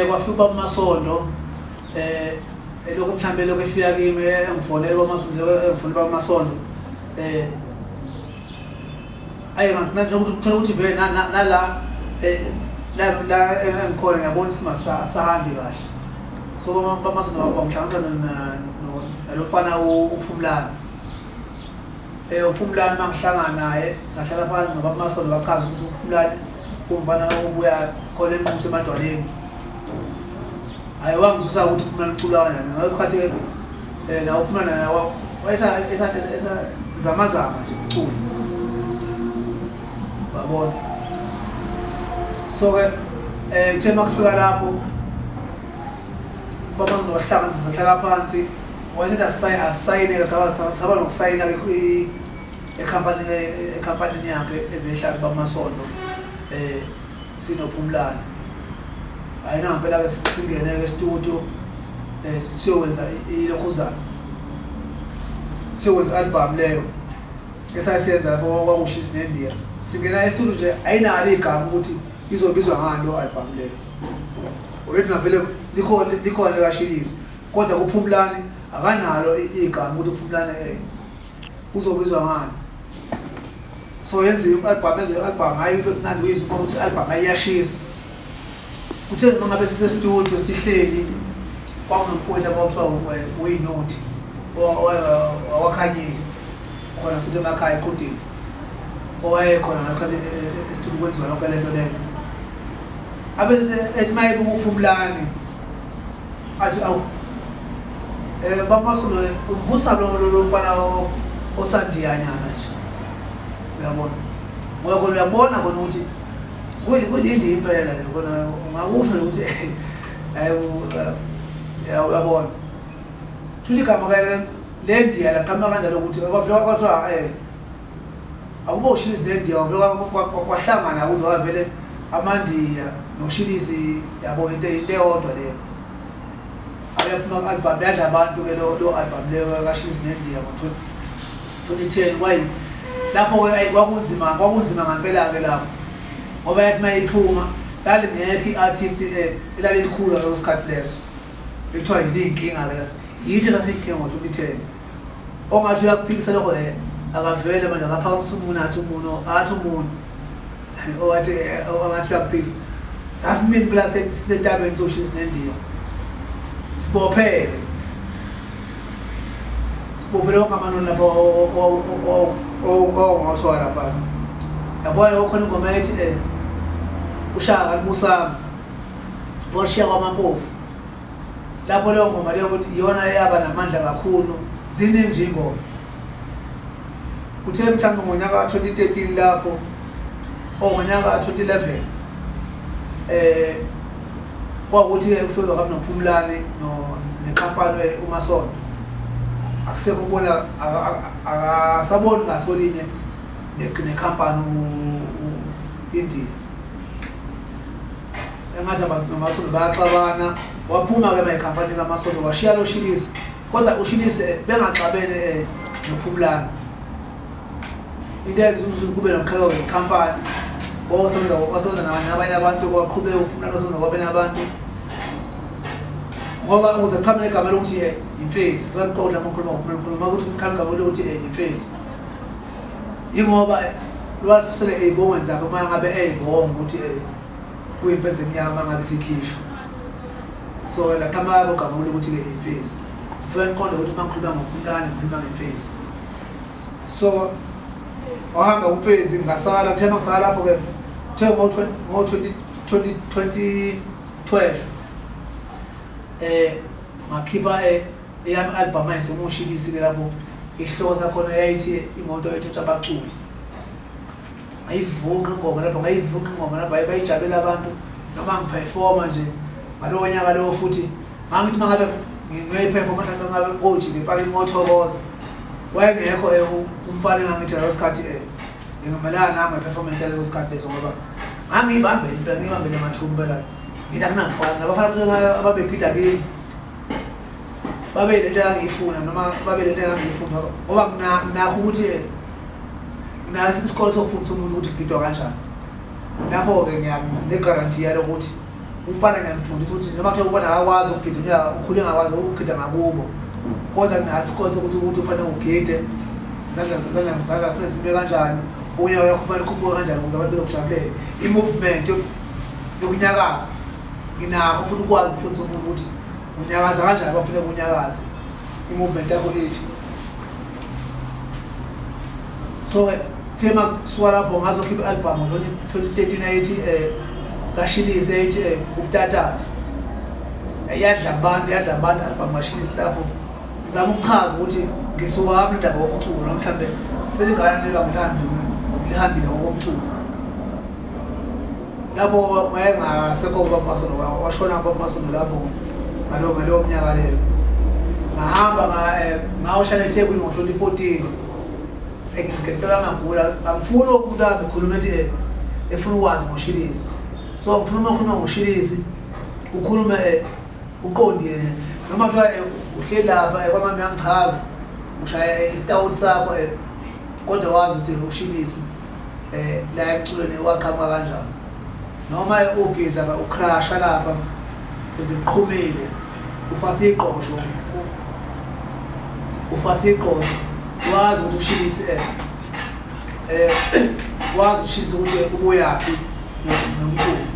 kwafika bamasondo lokho mhlambe lokho efika kimi engifonela bamasondo ayi nje ukuthi ukuthola ukuthi vele nala la engikhona ngiyabona isima sahambi kahle so bamasondo bamhlanganisa nalofana uphumlana uphumlana mangihlangana naye sahlala phansi ngoba bamasondo bachaza ukuthi uphumlana umfana obuya khona emuntu emadwaleni ayiwangizusa ukuthi uphumlana uqhula kanjani ngasikhathi na uphumlana nawo esa zamazama nje ucula wabona so ke kuthe makufika lapho bamasondo bahlanganisa sahlala phansi wayethi asayine saba nokusayina ke ekhampanini yakhe ezehlala bamasondo sinophumlana ayina ngempela ke singene ke studio siyowenza ilokhuzana siyowenza album leyo esayisenza lapho kwakushisa neNdiya singena e-studio nje ayinalo igama ukuthi izobizwa ngani lo album leyo urethi navele likhona likaShilisi kodwa kuphumlani akanalo igama ukuthi uphumlana uzobizwa ngani so yenza i-album hayi into emnandi uyizwa ukuthi i-album ayiyashisa kuthe mangabe sise-studio sihleli kwakunomfowethu abawuthiwa uyinothi Kanye khona futhi emakhaya equdini owayekhona ngakhathi e-studio kwenziwa yonke lento leyo abethi mayebuka uphumlani athi awu bamasondo uvusa lo mfana osandiyanyana nje uyabona ngoba uyabona khona ukuthi kuyindi impela nje khona ungakusho ukuthi uyabona futhi igama le Ndiya laqhamuka kanjalo ukuthi kwavela kwathiwa akubo uShilisi neNdiya kwahlangana ukuthi wavele amaNdiya noShilisi yabo into eyodwa leyo abaphuma album yadla abantu ke lo album leyo kaShilisi neNdiya ngo-2010 kwayi lapho kwakunzima ngempela ke lapho ngoba yathi mayiphuma lali ngekho i-artist elalilikhulu ngaleso sikhathi leso ekuthiwa yinkinga ke la yithi sasinkinga ngo-2010 ongathi uyakuphikisa lokho akavele manje akaphakamisa umuntu athi umuntu owathi ongathi uyakuphikisa sasimini phela sisentabeni soShilisi neNdiya sibophele onke amanoni lapho ongathiwa lapha yabona ukhona ingoma ethi ushaka libusami bolishiya kwamampofu lapho leyo ngoma leyo ukuthi iyona eyaba namandla kakhulu ziningi nje ingoma kuthe mhlawumbe ngonyaka ka-2013 lapho ngonyaka ka-2011 kwakuthi kusebenza kabi nophumlane nekhampani umasondo akusekho ubona akasaboni ngasolinye nekhampani indlela engathi nomasondo bayaxabana waphuma ke mayikhampani kamasondo washiya lo Shilisi kodwa uShilisi bengaxabene nophumlane into ezuzu kube noqheko ngekhampani wasebenza nabanye abantu kwaqhubeka uphumlane wasebenza kwabanye abantu ngoba ukuze kuqhamuke igama lokuthi imfezi kuyaxoxa amakhuluma ukuthi kuqhamuke igama lokuthi imfezi ingoba lwasusele ey'bongweni zakhe uma ngabe ey'bonga ukuthi kuyimfezi emnyama ngabe sikhishwa so laqhamuka igama lokuthi-ke imfezi kufanele niqonde ukuthi uma ngikhuluma ngophumlane ngikhuluma ngemfezi so wahamba umfezi ngasala kuthe mangisala lapho-ke kuthe ngo-2012 ngakhipha eyami album ayisemuShilisi-ke lapho isihloko sakhona yayithi imoto ethatha abaculi ngayivuka ingoma lapho bayijabulela abantu noma ngiperforma nje ngalowo nyaka lowo futhi ngangithi uma ngabe ngiyiperforma mhlawumbe ngabe kojini epakeni ngothokoza wayengekho umfana engangithi ngaleso sikhathi ngimelana nami ngeperformance yaleso sikhathi leso ngoba ngiyibambele amathumbu phela ngithi akunamfana nabafana futhi ababegida kimi babe lento engangiyifuna noma babe lento engangiyifuna ngoba nakho ukuthi naso isikole sokufundisa umuntu ukuthi kugidwa kanjani lapho-ke ngiyanegaranti yalokuthi umfana ngiyamfundisa ukuthi noma kuthiwa ubona akakwazi ukugida ukhule ngakwazi ukugida ngakubo kodwa nasikhoze ukuthi ufanele ugide izandla kufanele zibe kanjani unyawo yakho kufanele ukhuphuke kanjani ukuze abantu bezokujabulela i-movement yokunyakaza nginakho futhi ukwazi ukufundisa umuntu ukuthi unyakaza kanjani bakufanele unyakaze i-movement yakho ithi so tema kusuka lapho ngazokhipha i-album ngo-2013 ayithi kaShilisi ayithi ukutatata yadla abantu i-album kaShilisi lapho ngizama ukuchaza ukuthi ngisuka lapho indaba yokucula mhlambe selingana lihambile ngokomculo lapho wayengasekho uBabasondo washona uBabasondo lapho ngalowo mnyaka leyo ngahamba ngayohlala eThekwini ngo-2014 ngicela ngagula angifuni umuntu abekhuluma ethi efuna ukwazi ngoShilisi so ngifuna ukukhuluma ngoShilisi ukhuluma uqondile noma kuthiwa uhleli lapha kwamami yangichaza ushaya isitawuti sakho kodwa wazi ukuthi uShilisi la emculweni waqhamuka kanjani noma ubhizi lapha ucrasha lapha seziqhumile ufase iqosho wazi ukuthi uShilisi wazi uShilisi ukuthi ubuyaphi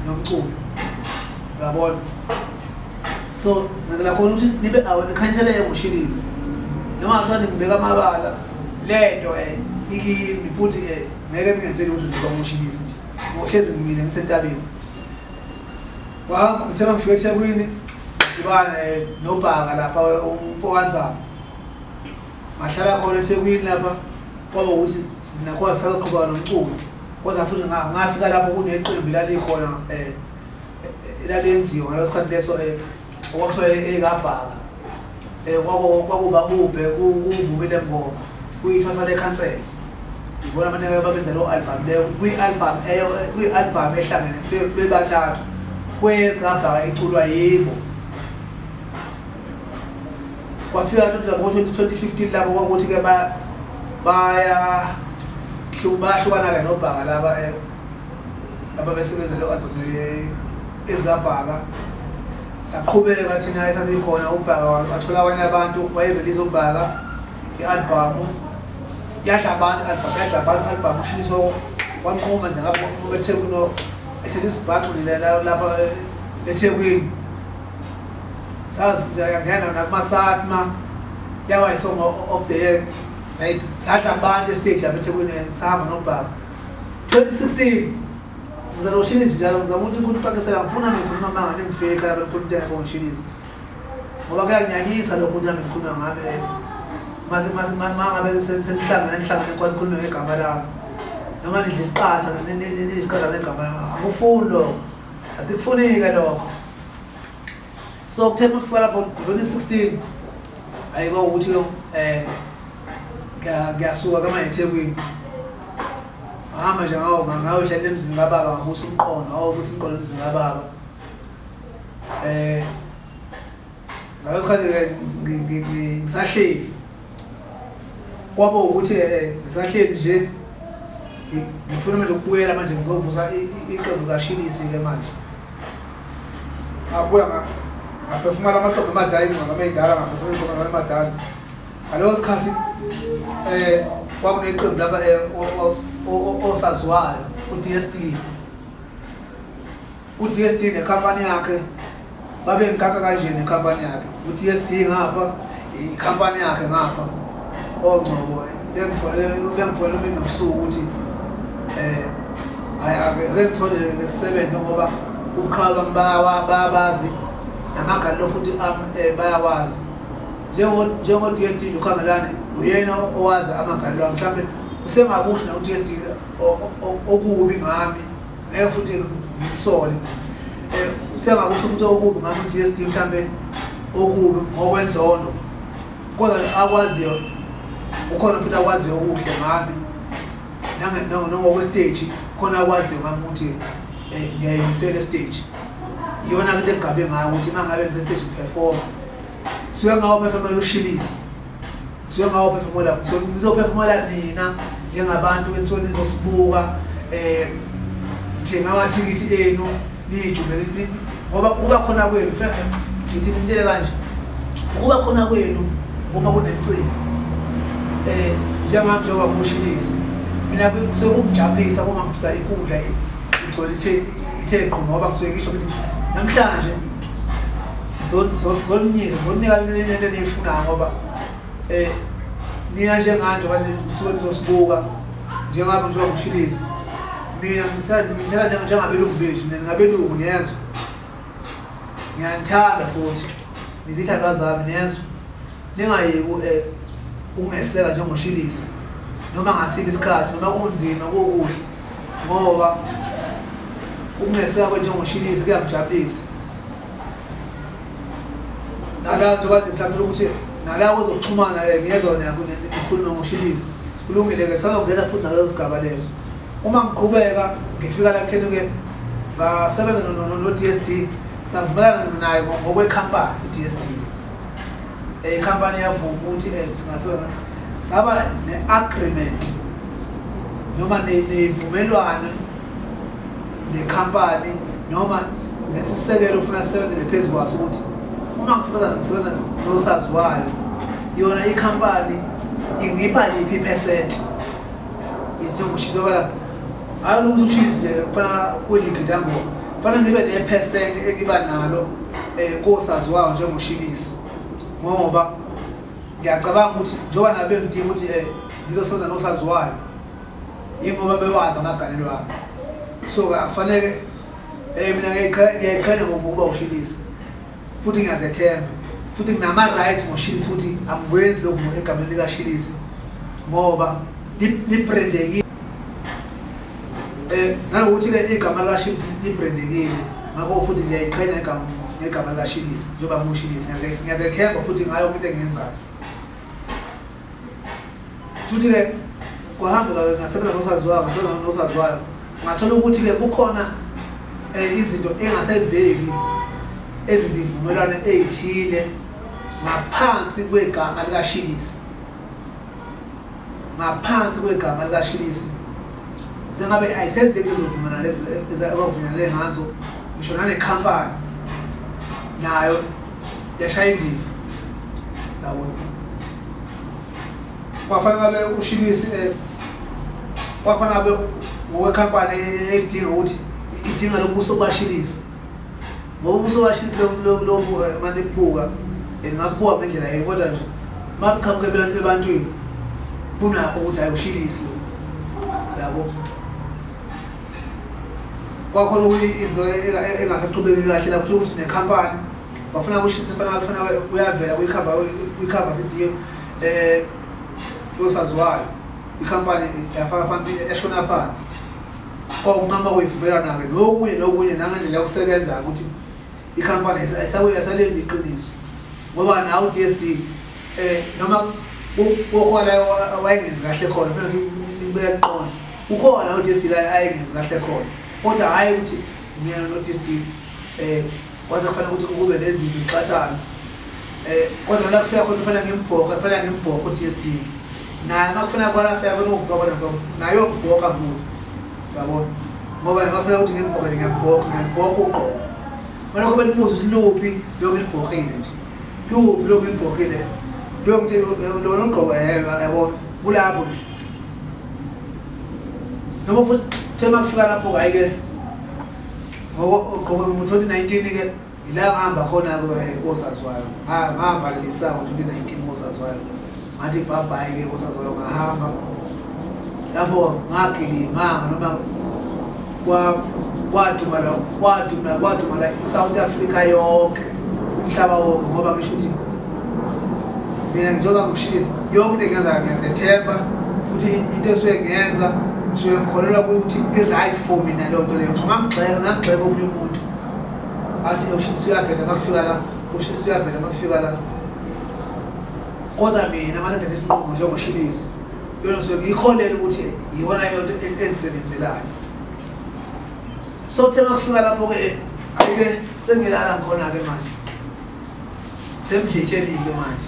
nomculo ngabona so ngizela khona ukuthi nibe nikhanyisele ngoShilisi noma kuthiwa ngibeka amabala lento ikimi futhi ngeke ngenzele ukuthi ngiba ngoShilisi nje ngohlezi ngimile ngisentabeni wahamba ngithema ngifike eThekwini ngibana noBhaka lapha umfokanzana ngahlala khona eThekwini lapha kwaba ukuthi sinakho saqhubeka nomculo kodwa futhi ngafika lapho kuneqembu lalikhona elalenziwa ngalesikhathi leso okwakuthiwa eKabhaka kwakuba ube kuvumile ngoma kuyithwasa lekhansela ngibona abantu babenza lo album leyo kwi-album ehlangene bebathathu kwesikabhaka iculwa yibo kwafika ngo-2015 lapho kwakuthi-ke bayahlukana-ke noBhaka laba ababesebenza le album ezikabhaka saqhubeka thina esasikhona uBhaka wathola abanye abantu wayirelease uBhaka i-album yadla abantu uShilisi wanquma nje ngapho eThekwini ethelisibhaqile lapha eThekwini saziyangena nakumasatma yawa isong of the year sadla abantu estage lapha eThekwini sahamba noBhaka 2016 ngizalo uShilisi njalo ngizama ukuthi ukucakisela ngifuna ngikhuluma mangane ngifika lapha ekhulumela ngoShilisi ngoba kuyanginyanyisa lokho ukuthi ngikhuluma ngabe mangabe senihlangana kwazi ukukhuluma ngegama lami noma nidla isiqatha nesiqala ngegama lami akufuni lokho asikufunike lokho so kuthema kufika lapho 2016 ayikho ukuthi ngiyasuka kama eThekwini ahamba nje ngayo hlala emzini kababa ngabusa umqondo awubusa umqondo emzini kababa ngalesikhathi ngisahleli kwaba ukuthi ngisahleli nje ngifuna manje ukubuyela manje ngizovusa iqembu kaShilisi-ke manje abuya ngaphefumula amaqembu amadala ingoma ey'dala ngaphefumula ingoma amadala ngaleso sikhathi kwakuneqembu lapha osaziwayo uDST nekhampani yakhe babe ngikaka kanje nekhampani yakhe uDST ngapha ikhampani yakhe ngapha ongcobo bengifole mina nobusuku ukuthi ake ngithole nesisebenze ngoba uqhaba bayabazi namagalo futhi bayawazi njengo DST ukhangelana uyena owazi amagalo mhlambe usengakusho na uDST okubi ngami ngeke futhi ngisole usengakusho futhi okubi ngami uDST mhlambe okubi ngokwenzondo kodwa akwaziyo ukhona futhi akwaziyo okuhle ngami nangokwe stage khona akwaziyo ngami ukuthi ngiyayimisela stage iyona into engabe ngayo ukuthi mangabe ngize stage perform suke ngawo performela uShilisi suke ngawo performela ngizoperformela nina njengabantu ensukwini izosibuka thenga amathikithi enu nijumele ngoba kuba khona kwenu ngithi ngitshele kanje kuba khona kwenu uma kunemicimbi njengamanje njengoba ushilisi mina kusuke kungijabulisa uma ngifika inkundla igcwele ithe qho ngoba kusuke ngisho ukuthi namhlanje zonika lento eniyifunayo ngoba nina njenganje suke nizosibuka njengabe njengoba ushilisi mina ngithanda njengabelungu bethu ngabelungu niyezwa ngiyanithanda futhi nizithandwa zami niyezwa ningayeki ukungeseka njengoshilisi noma ngasiphi isikhathi noma kunzima kukuhle ngoba ukungeseka kwe njengoshilisi kuyangijabulisa nala njengoba mhlawumbe ukuthi nala kuzokuxhumana ngiyezwa ngikhuluma ngoshilisi kulungile-ke sazongena futhi naleso sigaba leso uma ngiqhubeka ngifika la kutheni-ke ngasebenza no-DSD savumelana naye ngokwekhampani u-DSD ikhampani yavuma ukuthi singasebenza saba ne-agreement noma nevumelwano nekhampani noma nesisekelo ufuna sisebenzele phezu kwaso ukuthi uma ngisebenza nosaziwayo yona ikhampani ingipha liphi iphesenti izinjengoshisa bala hayi ukuthi ushisi nje kufana kweligidambo kufana ngibe nephesenti engiba nalo kosaziwayo njengoshilisi ngoba ngiyacabanga ukuthi njengoba nabe ngidinga ukuthi ngizosebenza nosaziwayo ingoba bewazi amagalelo ami so kufanele mina ngiyayiqhenya ngokuba ushilisi futhi ngiyazethemba futhi nginama-right ngoshilisi futhi angikwenzi lokhu egameni likashilisi ngoba librandekile nanokuthi-ke igama likashilisi librandekile ngakho futhi ngiyayiqhenya ngegama likashilisi njengoba ngushilisi ngiyazethemba futhi ngayo into engiyenzayo futhi-ke kuhamba ngasebenza nosaziwayo ngathola ukuthi-ke kukhona izinto engasenzeki ezizivumelwano ey'thile ngaphansi kwegama likashilisi zengabe ayisenzeki ezovumelana lezi ekwavumelane ngazo ngisho nanekhampani nayo yashaya indiva yabona kwafanele ngabe ushilisi kwafanele ngabe ngokwekhampani edinga ukuthi idinga lobuso bashilisi ngoba ubuso bashilisi lobu manje buka ngabuka ngendlela yini kodwa nje mabuqhamuke ebantwini kunakho ukuthi ayoshilisi lo yabo kwakhona izinto engasaqhubeki kahle lapho ukuthi nekhampani bafuna ukushisa fana uyavela kwikhava sithi yosaziwayo ikhampani yafaka phansi yashona phansi kwakunqama kuyivumelana-ke nokunye nangendlela yokusebenza ukuthi ikhampani ayisalenzi iqiniso ngoba nawo u-DSD noma ukhona wayengenzi kahle khona futhi nikubeka kuqona ukhona u-DSD la ayengenzi kahle khona kodwa hhayi ukuthi mina no-DSD waze kufanele ukuthi kube nezinto ngixatshana kodwa la kufika khona kufanele ngimbhoka u-DSD naye uma kufanele khona afika khona ukubhoka khona naye yokubhoka futhi yabona ngoba nama kufanele ukuthi ngiyambhoka uqobo malokho belibuza ukuthi luphi lo ngilibhokile nje luphi lo ngilibhokile lo ngithi lona ugqoka yabona kulapho nje noma futhi thema kufika lapho hayi-ke ngoba ngo-2019-ke ila ngihamba khona-ke kosaziwayo ngavalelisa ngo-2019 kosaziwayo ngathi bhabhayi-ke kosaziwayo ngahamba lapho ngagilimanga noma kwadumala i-South Africa yonke umhlaba wonke ngoba ngisho ukuthi mina njengoba ngushilisi yonke into engiyenzayo ngiyazethemba futhi into esuke ngiyenza suke ngikholelwa ukuthi i-right for mina leyo nto leyo ngisho ngangigxeka omunye umuntu athi ushilisi uyabheda makufika la kodwa mina mase ngithatha isinqumo njengoshilisi yona suke ngiyikholele ukuthi yiyona yonto engisebenzelayo so thema kufika lapho-ke ayike sengilala ngikhona-ke manje semdletsheni-ke manje